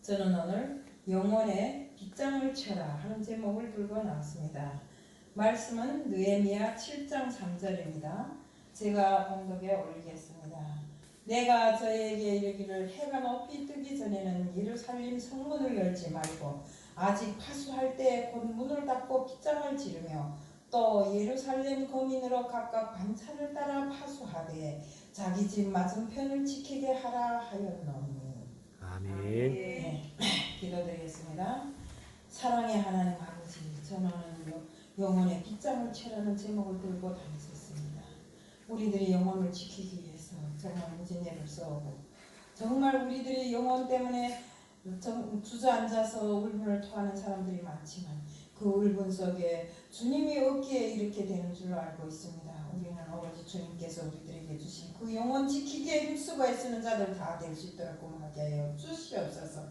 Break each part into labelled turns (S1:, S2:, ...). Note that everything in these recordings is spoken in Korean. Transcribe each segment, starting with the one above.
S1: 저는 오늘 영혼의 빗장을 쳐라 하는 제목을 들고 나왔습니다. 말씀은 느헤미야 7장 3절입니다. 제가 봉독에 올리겠습니다. 내가 저에게 이르기를 해가 높이 뜨기 전에는 예루살렘 성문을 열지 말고 아직 파수할 때에 곧 문을 닫고 빗장을 지르며 또 예루살렘 거민으로 각각 반차를 따라 파수하되 자기 집 맞은편을 지키게 하라 하였노니.
S2: 아멘.
S1: 네, 기도드리겠습니다. 사랑의 하나님 아버지, 저는 영혼의 빗장을 채라는 제목을 들고 다니셨습니다. 우리들이 영혼을 지키기 위해서 정말 무진애를 써오고 정말 우리들이 영혼 때문에 주저앉아서 울분을 토하는 사람들이 많지만 그 울분 속에 주님이 없기에 이렇게 되는 줄 알고 있습니다. 우리는 오로지 주님께서 우리들에게 주신 그 영혼 지키기에 힘쓰고 애쓰는 자들 다 될 수 있도록 공하게 하여 주시옵소서.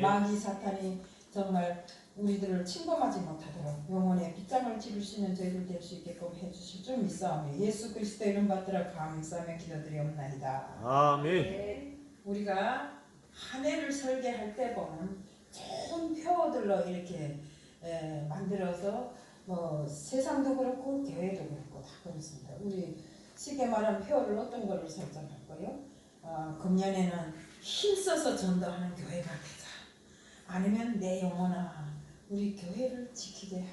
S1: 마귀 사탄이 정말 우리들을 침범하지 못하도록 영혼의 빗장을 지를 수 있는 저희들 될 수 있게끔 해주실 줄 믿사오며 예수 그리스도 이름 받들어 감사하며 기도드리옵나이다.
S2: 아멘.
S1: 우리가 한 해를 설계할 때 보면 좋은 표어들로 이렇게 만들어서 뭐 세상도 그렇고 교회도 그렇고 다 그렇습니다. 우리 쉽게 말하면 표어를 어떤 거를 설정할까요? 금년에는 힘써서 전도하는 교회가 되자. 아니면 내 영혼아 우리 교회를 지키게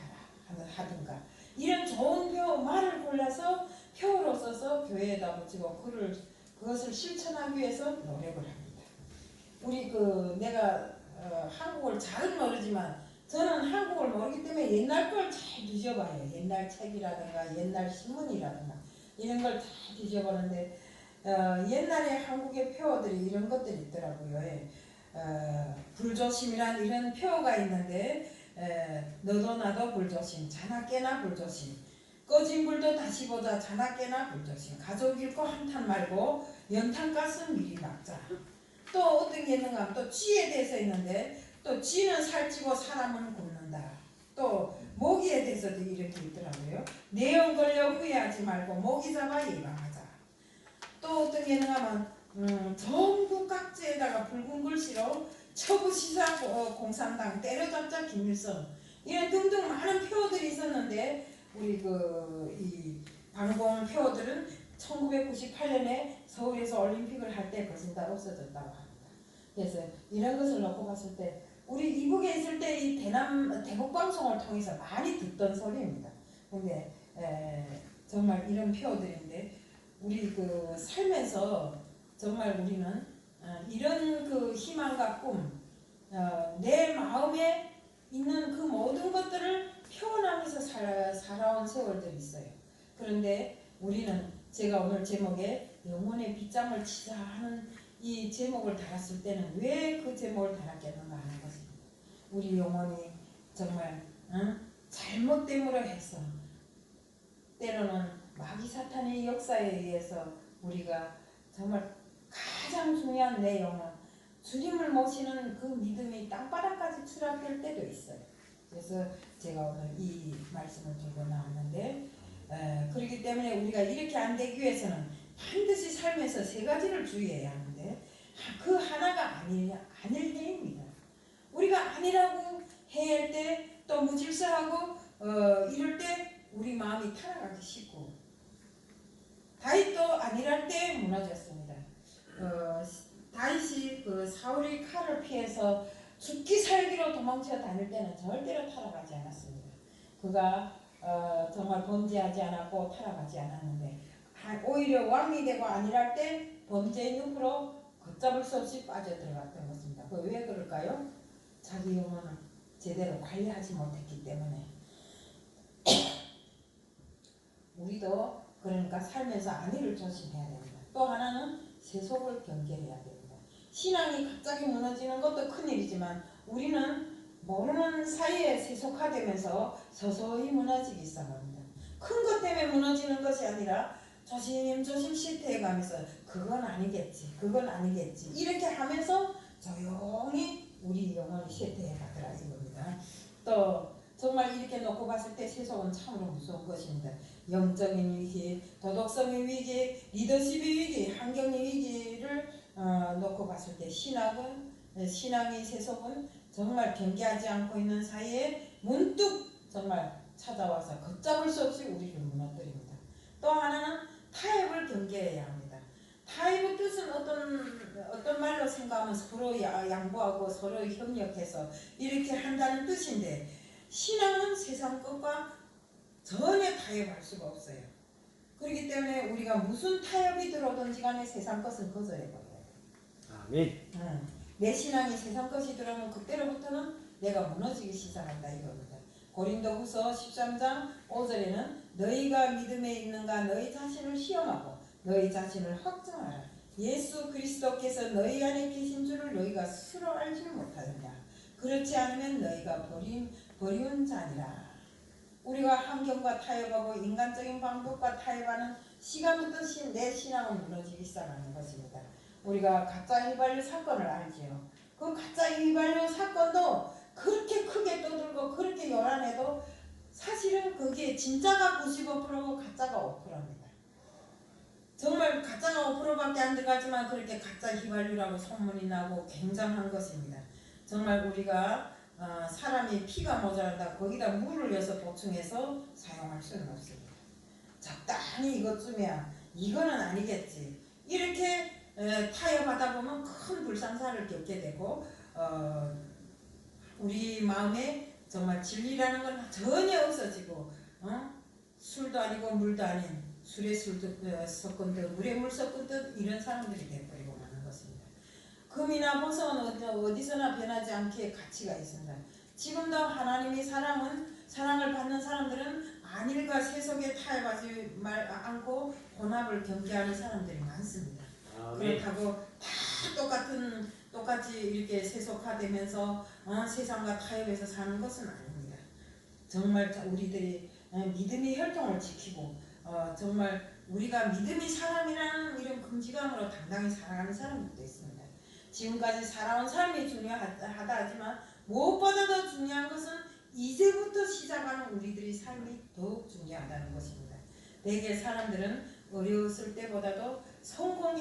S1: 하든가 이런 좋은 표 말을 골라서 표로 써서 교회에다 붙이고 그것을 실천하기 위해서 노력을 합니다. 우리 내가 한국어를 잘은 모르지만 저는 한국어를 모르기 때문에 옛날 걸 잘 뒤져봐요. 옛날 책이라든가 옛날 신문이라든가 이런 걸 다 뒤져보는데 옛날에 한국의 표어들이 이런 것들이 있더라고요. 불조심이란 이런 표어가 있는데 너도 나도 불조심, 자나 깨나 불조심, 꺼진 불도 다시 보자, 자나 깨나 불조심, 가족 잃고 한탄 말고 연탄가스 미리 막자. 또 어떤 게 있는가 하면 또 쥐에 대해서 있는데 또 쥐는 살찌고 사람은 굶는다. 또 모기에 대해서도 이렇게 있더라고요. 내용 걸려 후회하지 말고 모기 잡아 예방하자. 또 어떤 게 있는가 하면 전국 각지에다가 붉은 글씨로 처부시사 공산당 때려잡자 김일성 이런 등등 많은 표어들이 있었는데 우리 이 방공 표어들은 1998년에 서울에서 올림픽을 할 때 그것은 다 없어졌다고 합니다. 그래서 이런 것을 놓고 봤을 때 우리 이북에 있을 때 이 대북 방송을 통해서 많이 듣던 소리입니다. 근데 정말 이런 표어들인데 우리 살면서 정말 우리는 이런 희망과 꿈, 내 마음에 있는 그 모든 것들을 표현하면서 살아온 세월들이 있어요. 그런데 우리는 제가 오늘 제목에 영혼의 빗장을 치자 하는 이 제목을 달았을 때는 왜 그 제목을 달았겠는가 하는 것입니다. 우리 영혼이 정말 잘못됨으로 해서 때로는 마귀 사탄의 역사에 의해서 우리가 정말 가장 중요한 내 영혼 주님을 모시는 그 믿음이 땅바닥까지 추락될 때도 있어요. 그래서 제가 오늘 이 말씀을 들고 나왔는데 그렇기 때문에 우리가 이렇게 안 되기 위해서는 반드시 삶에서 세 가지를 주의해야 하는데 그 하나가 아닐 때입니다. 우리가 아니라고 해야 할 때 또 무질서하고 이럴 때 우리 마음이 타락하기 쉽고 다윗도 아니랄 때 무너졌습니다. 다윗이 사울의 칼을 피해서 죽기 살기로 도망쳐 다닐 때는 절대로 타락하지 않았습니다. 그가 정말 범죄하지 않았고 타락하지 않았는데 오히려 왕이 되고 아니랄 때 범죄의 늪으로 걷잡을 수 없이 빠져들어갔던 것입니다. 왜 그럴까요? 자기 영혼을 제대로 관리하지 못했기 때문에. 우리도 그러니까 살면서 안위를 조심해야 됩니다. 또 하나는 세속을 경계해야 됩니다. 신앙이 갑자기 무너지는 것도 큰일이지만 우리는 모르는 사이에 세속화되면서 서서히 무너지기 시작합니다. 큰 것 때문에 무너지는 것이 아니라 조심조심 실패해가면서 그건 아니겠지 이렇게 하면서 조용히 우리 영혼이 실패해가더라 이겁니다. 또 정말 이렇게 놓고 봤을 때 세속은 참으로 무서운 것입니다. 영적인 위기, 도덕성의 위기, 리더십의 위기, 환경의 위기를 놓고 봤을 때 신학은 신앙의 세속은 정말 경계하지 않고 있는 사이에 문득 정말 찾아와서 걷잡을 수 없이 우리를 무너뜨립니다. 또 하나는 타협을 경계해야 합니다. 타협의 뜻은 어떤 말로 생각하면 서로 양보하고 서로 협력해서 이렇게 한다는 뜻인데, 신앙은 세상 것과 전혀 타협할 수가 없어요. 그렇기 때문에 우리가 무슨 타협이 들어오든지 간에 세상 것은 거절해버려야 돼요.
S2: 아멘.
S1: 내 신앙이 세상 것이 들어오면 그때로부터는 내가 무너지기 시작한다 이겁니다. 고린도후서 13장 5절에는 너희가 믿음에 있는가 너희 자신을 시험하고 너희 자신을 확정하라. 예수 그리스도께서 너희 안에 계신 줄을 너희가 스스로 알지 못하느냐. 그렇지 않으면 너희가 버리운 자니라. 우리가 환경과 타협하고 인간적인 방법과 타협하는 시간부터 내 신앙은 무너지기 시작하는 것입니다. 우리가 가짜 휘발유 사건을 알지요. 그 가짜 휘발유 사건도 그렇게 크게 떠들고 그렇게 요란해도 사실은 그게 진짜가 95%고 가짜가 5%입니다. 정말 가짜가 5%밖에 안 들어가지만 그렇게 가짜 휘발유라고 소문이 나고 굉장한 것입니다. 정말 우리가 사람이 피가 모자란다 거기다 물을 넣어서 보충해서 사용할 수는 없습니다. 적당히 이것쯤이야 이거는 아니겠지 이렇게 타협하다 보면 큰 불상사를 겪게 되고 우리 마음에 정말 진리라는 건 전혀 없어지고 술도 아니고 물도 아닌 술에 술 섞은 듯 물에 물 섞은 듯 이런 사람들이 되어버리고 마는 것입니다. 금이나 보석은 어디서나 변하지 않게 가치가 있습니다. 지금도 하나님의 사랑을 받는 사람들은 안일과 세속에 타협하지 않고 혼합을 경계하는 사람들이 많습니다.
S2: 아멘.
S1: 그렇다고 다 똑같이 이렇게 세속화되면서 세상과 타협해서 사는 것은 아닙니다. 정말 우리들이 믿음의 혈통을 지키고 정말 우리가 믿음의 사람이라는 이런 금지감으로 당당히 살아가는 사람들도 있습니다. 지금까지 살아온 삶이 중요하다 하지만 무엇보다 더 중요한 것은 이제부터 시작하는 우리들의 삶이 더욱 중요하다는 것입니다. 대개 사람들은 어려웠을 때보다도 성공한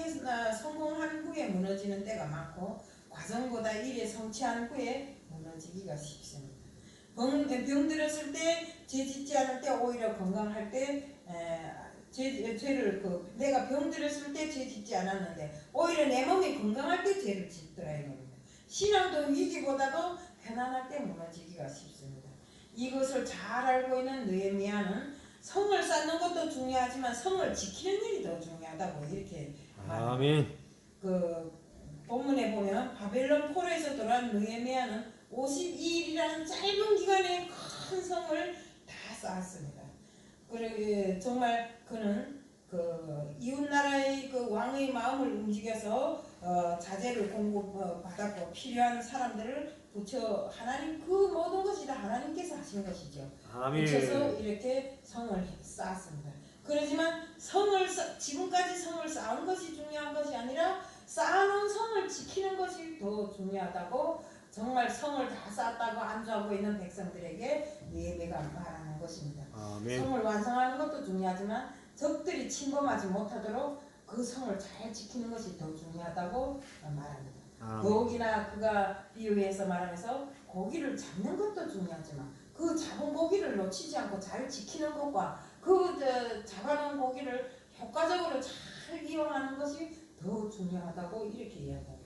S1: 후에 무너지는 때가 많고 과정보다 일에 성취한 후에 무너지기가 쉽습니다. 병들었을 때 죄짓지 않을 때 오히려 건강할 때 내가 병들었을 때 죄짓지 않았는데 오히려 내 몸이 건강할 때 죄를 짓더라 이겁니다. 신앙도 위기보다도 편안할 때 무너지기가 쉽습니다. 이것을 잘 알고 있는 느헤미야는 성을 쌓는 것도 중요하지만 성을 지키는 일이 더 중요하다고 이렇게
S2: 아멘.
S1: 그 본문에 보면 바벨론 포로에서 돌아온 느헤미야는 52일이라는 짧은 기간에 큰 성을 다 쌓았습니다. 그리고 정말 그는 그 이웃 나라의 그 왕의 마음을 움직여서 자재를 공급받았고 필요한 사람들을 붙여 하나님 그 모든 것이 다 하나님께서 하신 것이죠.
S2: 아멘.
S1: 붙여서 이렇게 성을 쌓았습니다. 그렇지만 지금까지 성을 쌓은 것이 중요한 것이 아니라 쌓아놓은 성을 지키는 것이 더 중요하다고 정말 성을 다 쌓았다고 안주하고 있는 백성들에게 예배가 말하는 것입니다.
S2: 아멘.
S1: 성을 완성하는 것도 중요하지만 적들이 침범하지 못하도록 그 성을 잘 지키는 것이 더 중요하다고 말합니다.
S2: 아멘.
S1: 더욱이나 그가 비유해서 말하면서 고기를 잡는 것도 중요하지만 그 잡은 고기를 놓치지 않고 잘 지키는 것과 잡아놓은 고기를 효과적으로 잘 이용하는 것이 더 중요하다고 이렇게 이야기합니다.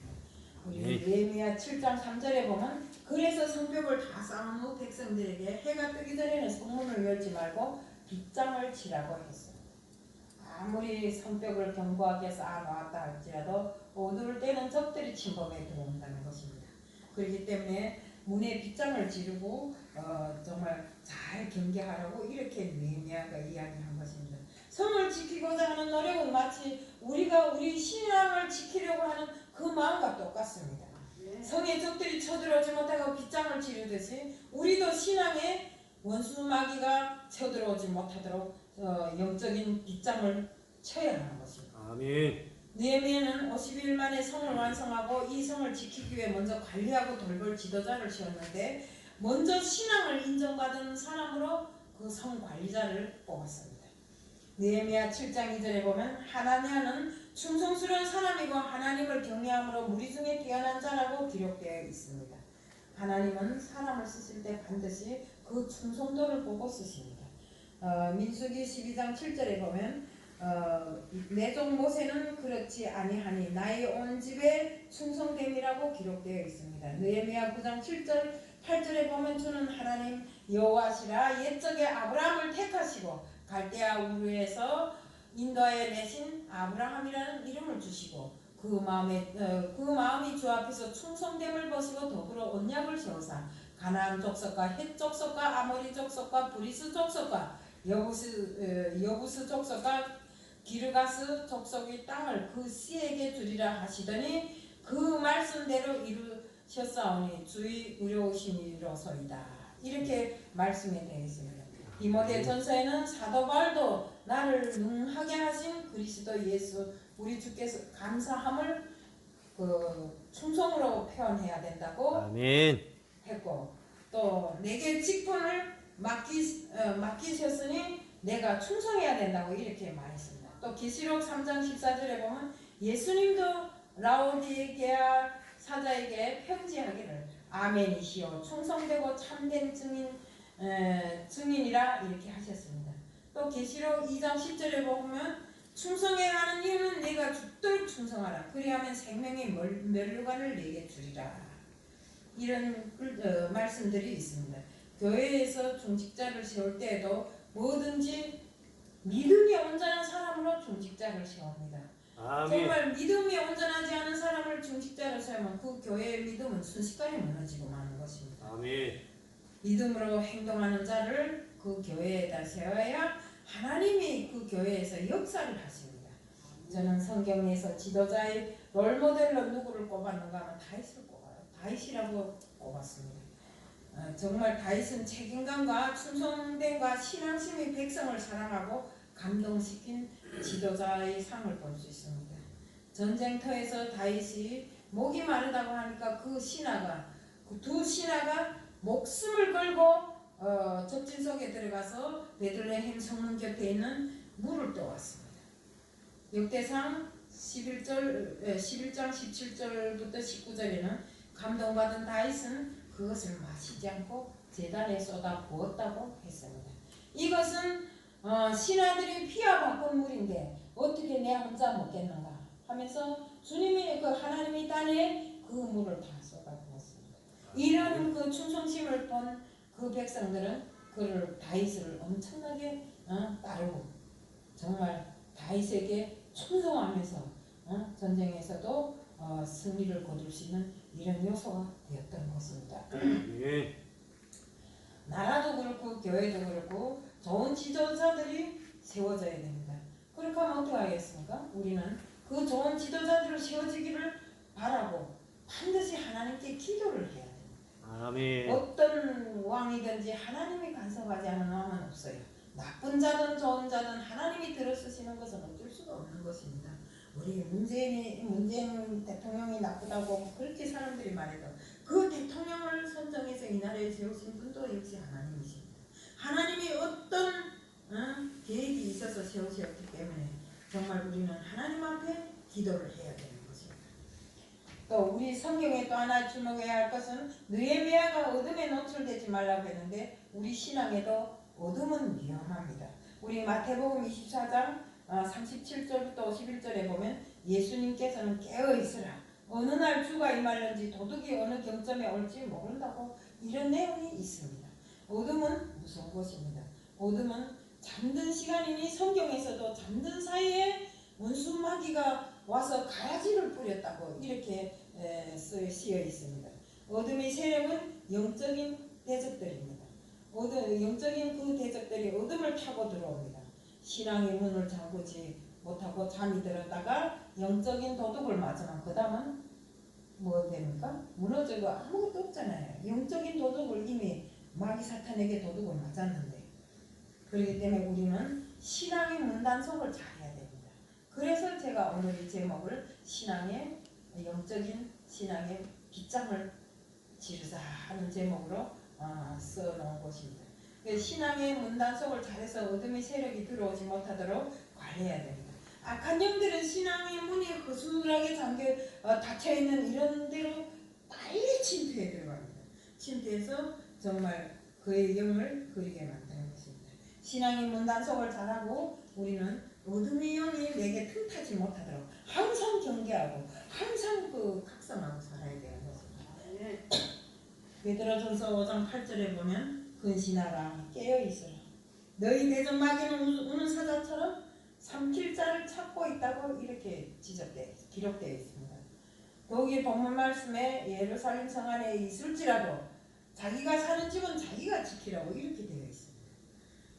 S1: 우리 느헤미야 7장 3절에 보면 그래서 성벽을 다 쌓은 후 백성들에게 해가 뜨기 전에는 성문을 열지 말고 빗장을 치라고 했습니다. 아무리 성벽을 견고하게 쌓아놓았다 할지라도 어두울 때는 적들이 침범해 들어온다는 것입니다. 그렇기 때문에 문에 빗장을 지르고 정말 잘 경계하라고 이렇게 느헤미야가 이야기한 것입니다. 성을 지키고자 하는 노력은 마치 우리가 우리 신앙을 지키려고 하는 그 마음과 똑같습니다. 성의 적들이 쳐들어오지 못하고 빗장을 지르듯이 우리도 신앙에 원수 마귀가 쳐들어오지 못하도록 영적인 빗장을 쳐야 하는 것입니다.
S2: 아멘.
S1: 느헤미야는 50일 만에 성을 완성하고 이 성을 지키기 위해 먼저 관리하고 돌볼 지도자를 세웠는데 먼저 신앙을 인정받은 사람으로 그 성 관리자를 뽑았습니다. 느헤미야 7장 2절에 보면 하나냐는 충성스러운 사람이고 하나님 하나님을 경외함으로 무리 중에 뛰어난 자라고 기록되어 있습니다. 하나님은 사람을 쓰실 때 반드시 그 충성도를 보고 쓰십니다. 민수기 12장 7절에 보면 내 종 모세는 그렇지 아니하니 나의 온 집에 충성됨이라고 기록되어 있습니다. 느헤미야 9장 7절 8절에 보면 주는 하나님 여호와시라 옛적에 아브라함을 택하시고 갈대아 우르에서 인도하여 내신 아브라함이라는 이름을 주시고 그 마음이 주 앞에서 충성됨을 보시고 더불어 언약을 세우사 가나안 족속과 헷 족속과 아모리 족속과 브리스 족속과 여부스 족속과 기르가스 족속의 땅을 그 씨에게 주리라 하시더니 그 말씀대로 이루셨사오니 주의 의로우심이로소이다. 이렇게 말씀이 되어 있습니다. 디모데 전서에는 사도 바울도 나를 능하게 하신 그리스도 예수 우리 주께서 감사함을 충성으로 표현해야 된다고
S2: 아멘.
S1: 했고 또 내게 직분을 맡기셨으니 내가 충성해야 된다고 이렇게 말했습니다. 또 계시록 3장 14절에 보면 예수님도 라오디게아 사자에게 편지하기를 아멘이시오 충성되고 참된 증인이라 이렇게 하셨습니다. 또 계시록 2장 10절에 보면 충성해야 하는 이유는 내가 죽도록 충성하라 그리하면 생명의 멸류관을 내게 주리라 이런 말씀들이 있습니다. 교회에서 중직자를 세울 때에도 뭐든지 믿음이 온전한 사람으로 중직자를 세웁니다.
S2: 아멘.
S1: 정말 믿음이 온전하지 않은 사람을 중직자로 세우면 그 교회의 믿음은 순식간에 무너지고 마는 것입니다.
S2: 아멘.
S1: 믿음으로 행동하는 자를 그 교회에다 세워야 하나님이 그 교회에서 역사를 하십니다. 저는 성경에서 지도자의 롤모델로 누구를 꼽았는가 하면 다윗을 꼽아요. 다윗이라고 꼽았습니다. 정말 다윗은 책임감과 충성됨과 신앙심의 백성을 사랑하고 감동시킨 지도자의 상을 볼 수 있습니다. 전쟁터에서 다윗이 목이 마르다고 하니까 그 두 신하가 목숨을 걸고 적진 속에 들어가서 베들레헴 성문 곁에 있는 물을 떠왔습니다. 역대상 11장 17절부터 19절에는 감동받은 다윗은 그것을 마시지 않고 제단에 쏟아 부었다고 했습니다. 이것은 신하들이 피와 바꾼 물인데 어떻게 내 혼자 먹겠는가 하면서 주님이 하나님이 땅에 그 물을 다 쏟아 부었습니다. 이런 그 충성심을 본 그 백성들은 그를 다윗을 엄청나게 따르고 정말 다윗에게 충성하면서 전쟁에서도 승리를 거둘 수 있는 이런 요소가 되었던 것입니다. 나라도 그렇고 교회도 그렇고 좋은 지도자들이 세워져야 됩니다. 그렇게 하면 어떻게 하겠습니까? 우리는 그 좋은 지도자들을 세워지기를 바라고 반드시 하나님께 기도를 해야 됩니다.
S2: 아멘.
S1: 어떤 왕이든지 하나님이 간섭하지 않은 왕은 없어요. 나쁜 자든 좋은 자든 하나님이 들어쓰시는 것은 어쩔 수가 없는 것입니다. 우리 문재인 대통령이 나쁘다고 그렇게 사람들이 말해도 그 대통령을 선정해서 이 나라에 세우신 분도 역시 하나님이십니다. 하나님이 어떤 계획이 있어서 세우셨기 때문에 정말 우리는 하나님 앞에 기도를 해야 되는 것입니다. 또 우리 성경에 또 하나 주목해야 할 것은 느헤미야가 어둠에 노출되지 말라고 했는데 우리 신앙에도 어둠은 위험합니다. 우리 마태복음 24장 37절부터 51절에 보면 예수님께서는 깨어있으라 어느 날 주가 임할는지 도둑이 어느 경점에 올지 모른다고 이런 내용이 있습니다. 어둠은 무서운 것입니다. 어둠은 잠든 시간이니 성경에서도 잠든 사이에 원수 마귀가 와서 가라지를 뿌렸다고 이렇게 쓰여 있습니다. 어둠의 세력은 영적인 대적들입니다. 영적인 그 대적들이 어둠을 타고 들어옵니다. 신앙의 문을 잠그지 못하고 잠이 들었다가 영적인 도둑을 맞으면 그 다음은 뭐 됩니까? 무너져도 아무것도 없잖아요. 영적인 도둑을 이미 마귀 사탄에게 도둑을 맞았는데 그렇기 때문에 우리는 신앙의 문단속을 잘해야 됩니다. 그래서 제가 오늘 이 제목을 영적인 신앙의 빗장을 지르자 하는 제목으로 써놓은 것입니다. 신앙의 문단속을 잘해서 어둠의 세력이 들어오지 못하도록 관리해야 됩니다. 악한 영들은 신앙의 문이 허술하게 닫혀 있는 이런 데로 빨리 침투해 들어갑니다. 침투해서 정말 그의 영을 그리게 만드는 것입니다. 신앙의 문 단속을 잘하고 우리는 어둠의 영이 내게 틈타지 못하도록 항상 경계하고 항상 각성하고 살아야 되는 것입니다. 베드로전서 5장 8절에 보면 근신하라 깨어 있으라 너희 대적 마귀는 우는 사자처럼 삼킬 자를 찾고 있다고 이렇게 기록되어 있습니다. 더욱이 본문 말씀에 예루살렘 성 안에 있을지라도 자기가 사는 집은 자기가 지키라고 이렇게 되어 있습니다.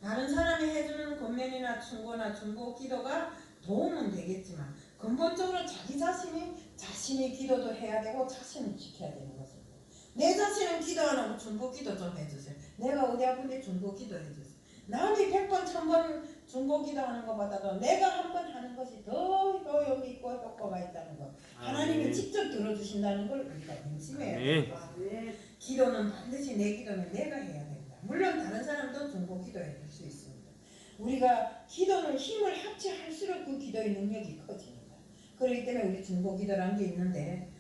S1: 다른 사람이 해주는 권면이나 충고나 중보 기도가 도움은 되겠지만 근본적으로 자기 자신의 기도도 해야 되고 자신을 지켜야 되는 것입니다. 내 자신은 기도 안 하고 중보 기도 좀 해주세요. 내가 어디 아픈데 중보 기도 해주세요. 남이 100번 1000번 중보 기도하는 것보다도 내가 한 번 하는 것이 더 효용이 있고 효과가 있다는 것, 하나님이 직접 들어주신다는 걸 우리가 명심해야 됩니다. 기도는 반드시 내 기도는 내가 해야 된다. 물론 다른 사람도 중보 기도해 줄 수 있습니다. 우리가 기도는 힘을 합치할수록 그 기도의 능력이 커집니다. 그렇기 때문에 우리 중보 기도라는 게 있는데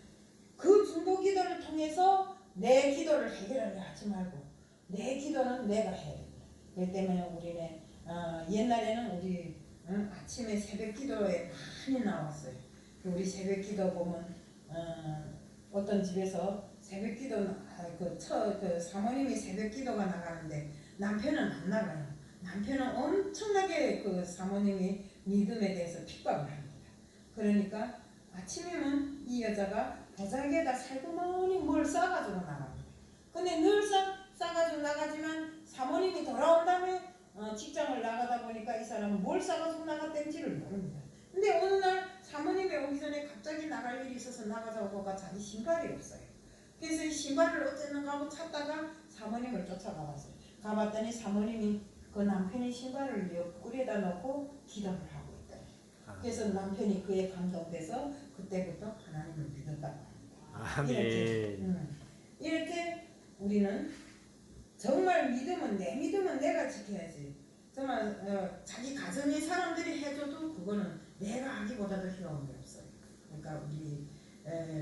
S1: 그 중보 기도를 통해서 내 기도를 해결하려 하지 말고 내 기도는 내가 해야 된다. 그렇기 때문에 우리는 옛날에는 우리 아침에 새벽 기도에 많이 나왔어요. 우리 새벽 기도 보면 어떤 집에서 새벽 기도 사모님이 새벽 기도가 나가는데 남편은 안 나가요. 남편은 엄청나게 그 사모님이 믿음에 대해서 핍박을 합니다. 그러니까 아침이면 이 여자가 보자기에다 살구머니 뭘 싸가지고 나갑니다. 근데 늘 싸가지고 나가지만 사모님이 돌아온 다음에 직장을 나가다 보니까 이 사람은 뭘 싸가지고 나갔던지를 모릅니다. 근데 어느 날 사모님이 오기 전에 갑자기 나갈 일이 있어서 나가자고 가 자기 신발이 없어요. 그래서 이 신발을 어쨌는가 하고 찾다가 사모님을 쫓아가봤어요. 가봤더니 사모님이 그 남편의 신발을 옆구리에다 놓고 기도를 하고 있더래요. 그래서 남편이 그에 감동돼서 그때부터 하나님을 믿었다고 합니다.
S2: 아멘.
S1: 이렇게 우리는 정말 믿음은 내가 지켜야지. 정말 자기 가정의 사람들이 해줘도 그거는 내가 하기보다도 효용이 없어요. 그러니까 우리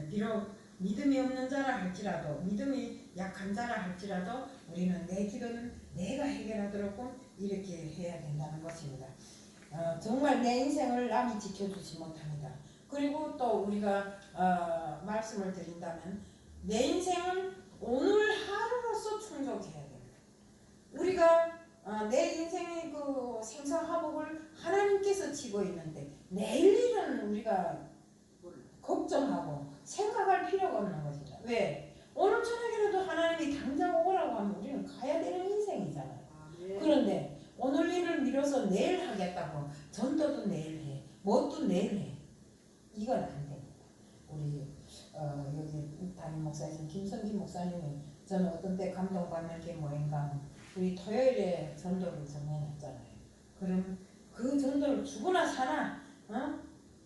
S1: 비록 믿음이 없는 자라 할지라도 믿음이 약한 자라 할지라도 우리는 내 기도는 내가 해결하도록 이렇게 해야 된다는 것입니다. 정말 내 인생을 남이 지켜주지 못합니다. 그리고 또 우리가 말씀을 드린다면 내 인생은 오늘 하루로서 충족해야 됩니다. 우리가 내 인생의 그 생사화복을 하나님께서 지고 있는데 내일 일은 우리가 걱정하고 생각할 필요가 없는 것입니다. 왜? 오늘 저녁이라도 하나님이 당장 오라고 하면 우리는 가야 되는 인생이잖아요. 그런데 오늘 일을 미뤄서 내일 하겠다고 전도도 내일 해, 뭣도 내일 해. 이건 안 됩니다. 우리 여기 담임 목사님 김성기 목사님이 저는 어떤 때 감동받는 게 뭐인가 우리 토요일에 전도를 정해놨잖아요. 그럼 그 전도를 죽으나 사나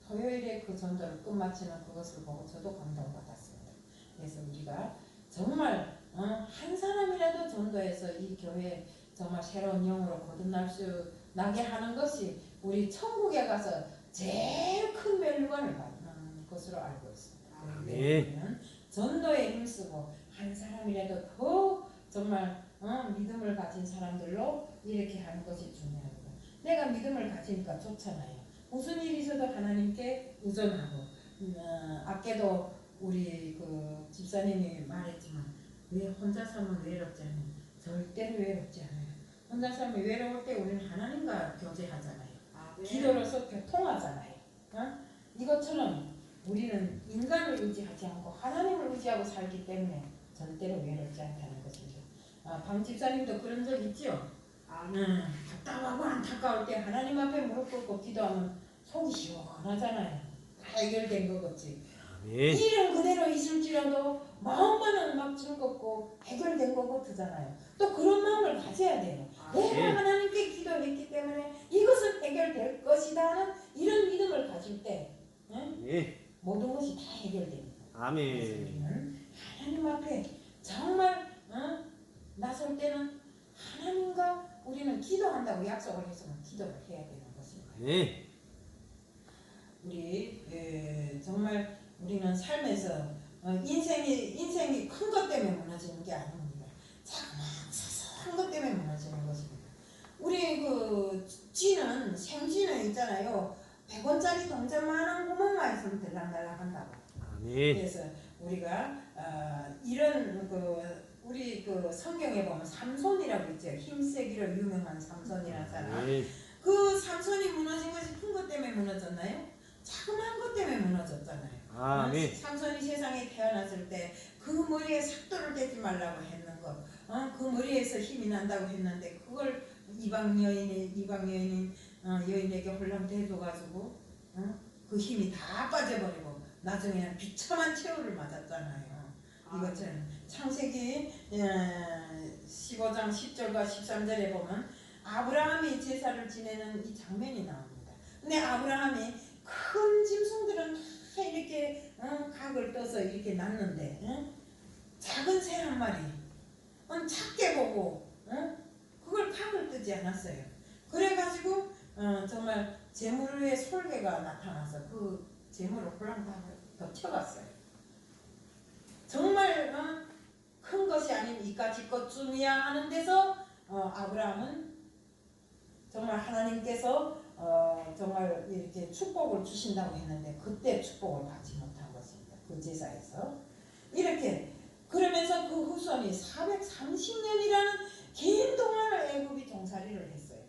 S1: 토요일에 그 전도를 끝마치는 그것을 보고 저도 감동받았습니다. 그래서 우리가 정말 한 사람이라도 전도해서 이 교회 정말 새로운 영으로 거듭나게 하는 것이 우리 천국에 가서 제일 큰 멸류관을 받는 것으로 알고 있습니다. 우리는 전도에 힘쓰고 한 사람이라도 더 정말 믿음을 가진 사람들로 이렇게 하는 것이 중요합니다. 내가 믿음을 가지니까 좋잖아요. 무슨 일이 있어도 하나님께 의존하고 아까도 우리 그 집사님이 말했지만 왜 혼자 살면 외롭지 않아요? 절대로 외롭지 않아요. 혼자 살면 외로울 때 우리는 하나님과 교제하잖아요. 기도로서 통하잖아요. 이것처럼 우리는 인간을 의지하지 않고 하나님을 의지하고 살기 때문에 절대로 외롭지 않다는 것입니다. 방 집사님도 그런 적 있죠? 답답하고 안타까울 때 하나님 앞에 무릎 꿇고 기도하면 속이 시원하잖아요. 다 해결된 거겠지. 일은 그대로 있을지라도 마음만은 막 즐겁고 해결된 거 같잖아요. 또 그런 마음을 가져야 돼요. 내가 하나님께 기도했기 때문에 이것은 해결될 것이다 하는 이런 믿음을 가질 때 모든 것이 다 해결됩니다. 그래서 우리는 하나님 앞에 정말 나설 때는 하나님과 우리는 기도한다고 약속을 했으면 기도를 해야 되는 것입니다. 우리 정말 우리는 삶에서 인생이 큰 것 때문에 무너지는 게 아닙니다. 자그마한 사소한 것 때문에 무너지는 것입니다. 우리 그 쥐는 생쥐는 있잖아요. 100원짜리 동전만한 구멍만 있으면 들락날락 한다고.
S2: 아멘.
S1: 그래서 우리가 이런 우리 성경에 보면 삼손이라고 있죠. 힘세기로 유명한 삼손이라는 사람.
S2: 아멘.
S1: 그 삼손이 무너진 것이 큰 것 때문에 무너졌나요? 자그마한 것 때문에 무너졌잖아요.
S2: 아멘.
S1: 삼손이 세상에 태어났을 때 그 머리에 삭도를 떼지 말라고 했는 것, 그 머리에서 힘이 난다고 했는데 그걸 이방 여인인 여인에게 홀랑 대줘가지고 그 힘이 다 빠져버리고 나중에는 비참한 최후를 맞았잖아요. 이것처럼 창세기 15장 10절과 13절에 보면 아브라함이 제사를 지내는 이 장면이 나옵니다. 근데 아브라함이 큰 짐승들은 다 이렇게 각을 떠서 이렇게 낳는데 작은 새 한 마리 작게 보고 그걸 각을 뜨지 않았어요. 그래가지고 정말 재물 위에 솔개가 나타나서 그 재물을 홀랑 다 덮쳐갔어요. 정말 큰 것이 아닌 이까짓 것쯤이야 하는 데서 아브라함은 정말 하나님께서 정말 이렇게 축복을 주신다고 했는데 그때 축복을 받지 못한 것입니다. 그 제사에서 이렇게 그러면서 그 후손이 430년이라는 긴 동안을 애굽이 종살이를 했어요.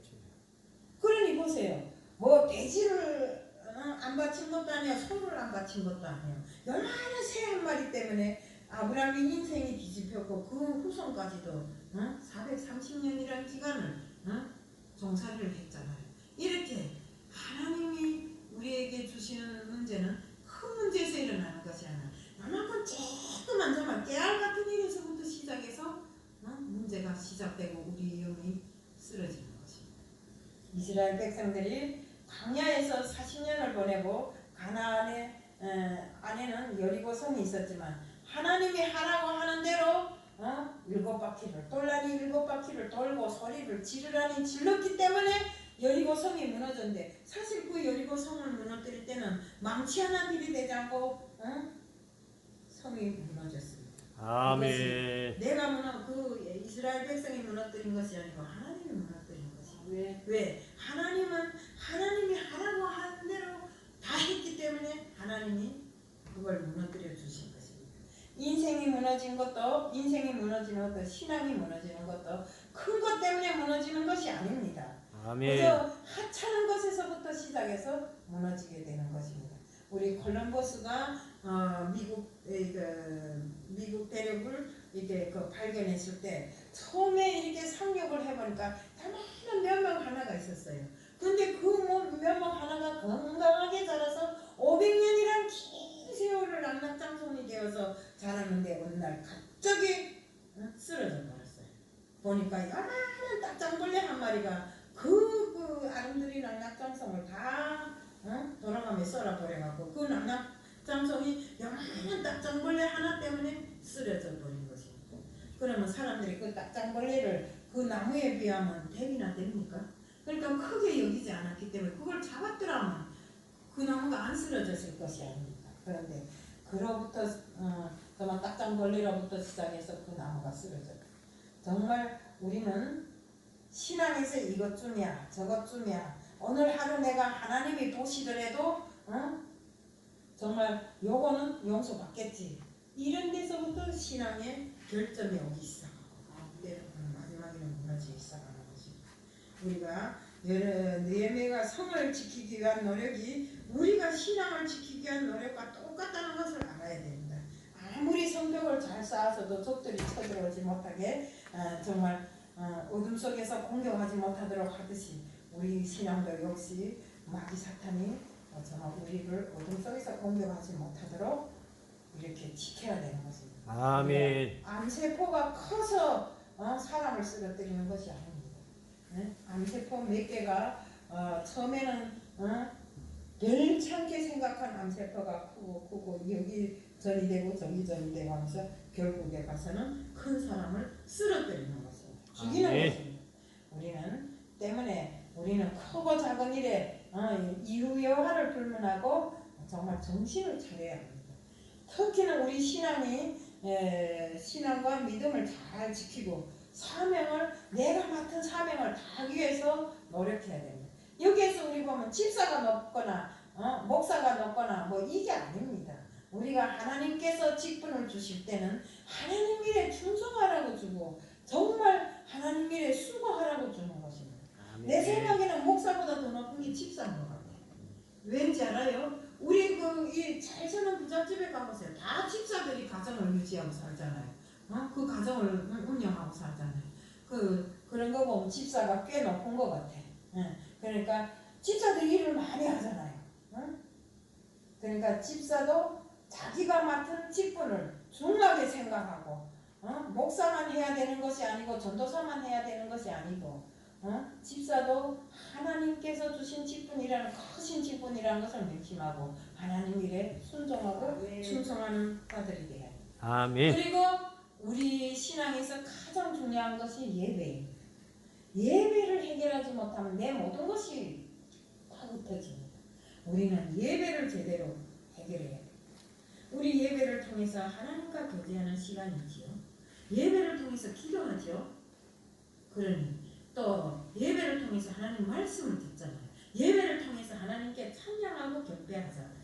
S1: 그러니 보세요. 뭐 돼지를 안 바친 것도 아니야, 소를 안 바친 것도 아니에요. 얼마나 새 한 마리 때문에 아브라함의 인생이 뒤집혔고 그 후손까지도 430년이라는 기간을 종살이를 했잖아요. 이렇게 하나님이 우리에게 주시는 문제는 큰 문제에서 일어나는 것이 아니라 요만큼 조그만 정말 깨알 같은 일에서부터 시작해서 문제가 시작되고 우리 영이 쓰러지는 것입니다. 이스라엘 백성들이 광야에서 40년을 보내고 가나안에 안에는 여리고 성이 있었지만 하나님이 하라고 하는 대로 7바퀴를 똘라니 7바퀴를 돌고 소리를 지르라니 질렀기 때문에 여리고 성이 무너졌는데 사실 그 여리고 성을 무너뜨릴 때는 망치 하나 들이대지 않고 성이 무너졌습니다.
S2: 아멘.
S1: 내가 그 이스라엘 백성이 무너뜨린 것이 아니고 하나님이 무너뜨린 것이에요. 왜? 하나님은 하나님이 하라고 하는 대로 다 했기 때문에 하나님이 그걸 무너뜨려 주신 것입니다. 인생이 무너지는 것도 신앙이 무너지는 것도 큰 것 때문에 무너지는 것이 아닙니다.
S2: 아멘.
S1: 그래서 하찮은 것에서부터 시작해서 무너지게 되는 것입니다. 우리 콜럼버스가 미국 대륙을 이렇게 발견했을 때 처음에 이렇게 상륙을 해보니까 다만한 면목 하나가 있었어요. 근데 그 면목 하나가 건강하게 자라서 500년이란 긴 세월을 낙낙장성이 되어서 자랐는데 어느 날 갑자기 쓰러져 버렸어요. 보니까 요만한 딱장벌레 한 마리가 그 아름드리 낙낙장성을 다 돌아가며 썰어버려갖고 그 낙낙장성이 요만한 딱장벌레 하나 때문에 쓰러져 버린 것입니다. 그러면 사람들이 그 딱장벌레를 그 나무에 비하면 대비나 됩니까? 그러니까 크게 여기지 않았기 때문에 그걸 잡았더라면 그 나무가 안 쓰러졌을 것이 아닙니까? 그런데 그로부터 정말 딱장벌레로부터 시작해서 그 나무가 쓰러졌다. 정말 우리는 신앙에서 이것쯤이야 저것쯤이야 오늘 하루 내가 하나님이 보시더라도 정말 요거는 용서받겠지 이런 데서부터 신앙의 결점이 오기 시작하고 마지막에는 무너지기 시작하는 것입니다. 우리가 느헤미야가 성을 지키기 위한 노력이 우리가 신앙을 지키기 위한 노력과 똑같다는 것을 알아야 됩니다. 아무리 성벽을 잘 쌓아서도 적들이 쳐들어오지 못하게 정말 어둠 속에서 공격하지 못하도록 하듯이 우리 신앙도 역시 마귀 사탄이 정말 우리를 어둠 속에서 공격하지 못하도록 이렇게 지켜야 되는 것입니다.
S2: 아멘.
S1: 암세포가 커서 사람을 쓰러뜨리는 것이 아닙니다. 암세포 몇 개가 처음에는 별찮게 생각한 암세포가 크고 여기 전이 되고 저기 전이 되고 하면서 결국에 가서는 큰 사람을 쓰러뜨리는 것입니다. 죽이는 것입니다. 우리는 크고 작은 일에 이후의 화를 불문하고 정말 정신을 차려야 합니다. 특히나 우리 신앙이 신앙과 믿음을 잘 지키고 내가 맡은 사명을 다하기 위해서 노력해야 됩니다. 여기에서 우리 보면 집사가 높거나 목사가 높거나 뭐 이게 아닙니다. 우리가 하나님께서 직분을 주실 때는 하나님 일에 충성하라고 주고 정말 하나님 일에 수고하라고 주는 것입니다. 내 생각에는 목사보다 더 높은 게 집사인 것 같아요. 왠지 알아요? 우리 잘 사는 부잣집에 가보세요. 다 집사들이 가정을 유지하고 살잖아요. 그 가정을 운영하고 살잖아요. 그런 거 보면 집사가 꽤 높은 것 같아. 그러니까 집사들이 일을 많이 하잖아요. 그러니까 집사도 자기가 맡은 직분을 중하게 생각하고 목사만 해야 되는 것이 아니고 전도사만 해야 되는 것이 아니고 집사도 하나님께서 주신 직분이라는 크신 직분이라는 것을 명심하고 하나님 일에 순종하고 충성하는 자들이 돼야 돼요.
S2: 아멘.
S1: 그리고 우리 신앙에서 가장 중요한 것이 예배입니다. 예배를 해결하지 못하면 내 모든 것이 다 흩어집니다. 우리는 예배를 제대로 해결해야 돼요. 우리 예배를 통해서 하나님과 교제하는 시간이지요. 예배를 통해서 기도하죠. 그러니 또 예배를 통해서 하나님 말씀을 듣잖아요. 예배를 통해서 하나님께 찬양하고 경배하잖아요.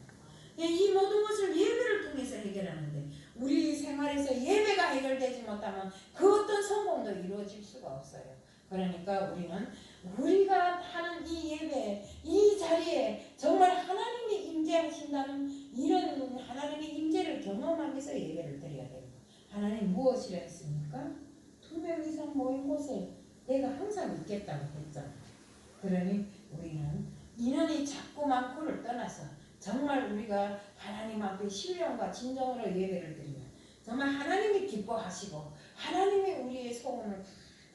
S1: 이 모든 것을 예배를 통해서 해결하는데 우리 생활에서 예배가 해결되지 못하면 그 어떤 성공도 이루어질 수가 없어요. 그러니까 우리가 하는 이 예배, 이 자리에 정말 하나님이 임재하신다는 이런 하나님의 임재를 경험하면서 예배를 드려야 됩니다. 하나님 무엇이라 했습니까? 2명 이상 모인 곳에 내가 항상 있겠다고 했잖아요. 그러니 우리는 인원이 자꾸 많고를 떠나서 정말 우리가 하나님 앞에 신령과 진정으로 예배를 드리면 정말 하나님이 기뻐하시고 하나님이 우리의 소원을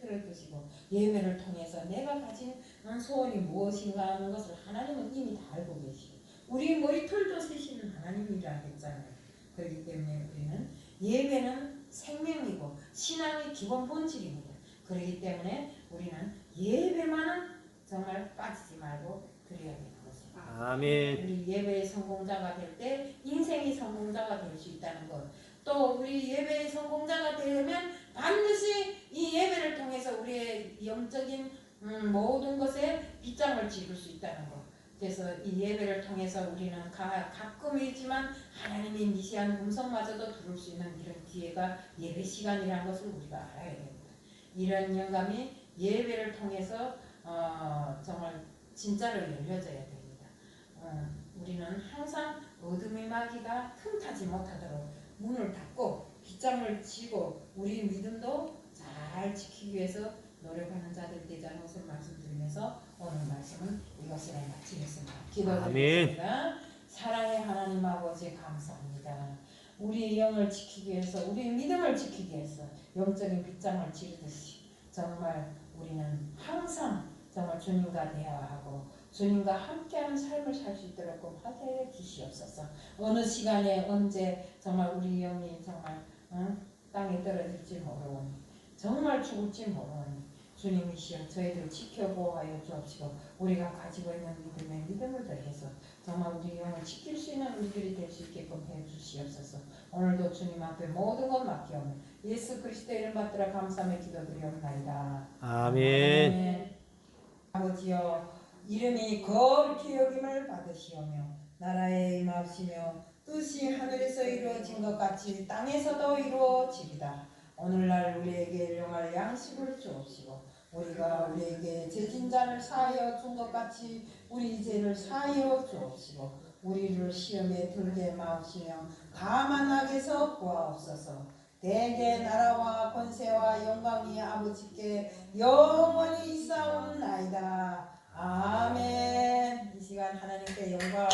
S1: 들어주시고 예배를 통해서 내가 가진 소원이 무엇인가 하는 것을 하나님은 이미 다 알고 계시고 우리 머리털도 세시는 하나님이라 했잖아요. 그렇기 때문에 우리는 예배는 생명이고 신앙의 기본 본질입니다. 그렇기 때문에 우리는 예배만은 정말 빠지지 말고 드려야 되는 것입니다.
S2: 아멘.
S1: 우리 예배의 성공자가 될 때 인생의 성공자가 될 수 있다는 것. 또 우리 예배의 성공자가 되려면 반드시 이 예배를 통해서 우리의 영적인 모든 것에 빗장을 찍을 수 있다는 것. 그래서 이 예배를 통해서 우리는 가끔이지만 하나님의 미시한 음성마저도 들을 수 있는 이런 기회가 예배 시간이라는 것을 우리가 알아야 됩니다. 이런 영감이 예배를 통해서 정말 진짜로 열려져야 됩니다. 우리는 항상 어둠의 마귀가 틈타지 못하도록 문을 닫고 빗장을 치고 우리 믿음도 잘 지키기 위해서 노력하는 자들 되자는 것을 말씀드리면서 오늘 말씀은 이것으로 마치겠습니다. 기도드리겠습니다. 사랑의 하나님 아버지 감사합니다. 우리의 영을 지키기 위해서 우리의 믿음을 지키기 위해서 영적인 빗장을 치르듯이 정말 우리는 항상 정말 주님과 대화하고 주님과 함께하는 삶을 살 수 있도록 꼭 하게 주시옵소서. 어느 시간에 언제 정말 우리 영이 정말 땅에 떨어질지 모르오니 정말 죽을지 모르오니 주님이시여 저희들 지켜보호하여 주옵시고 우리가 가지고 있는 믿음에 믿음을 더해서 정말 우리 영을 지킬 수 있는 우리들이 될 수 있게끔 해주시옵소서. 오늘도 주님 앞에 모든 것 맡기오며 예수 그리스도의 이름 받들어 감사하며 기도드리옵나이다.
S2: 아멘.
S1: 아버지여 이름이 거룩히 여김을 받으시오며 나라에 임하시며 뜻이 하늘에서 이루어진 것 같이 땅에서도 이루어지리다. 오늘날 우리에게 일용할 양식을 주옵시고 우리가 우리에게 죄진 자를 사하여 준 것 같이 우리 죄를 사하여 주옵시고 우리를 시험에 들게 마옵시며 다만 악에서 구하옵소서. 대개 나라와 권세와 영광이 아버지께 영원히 있사옵나이다. 아멘. 이 시간 하나님께 영광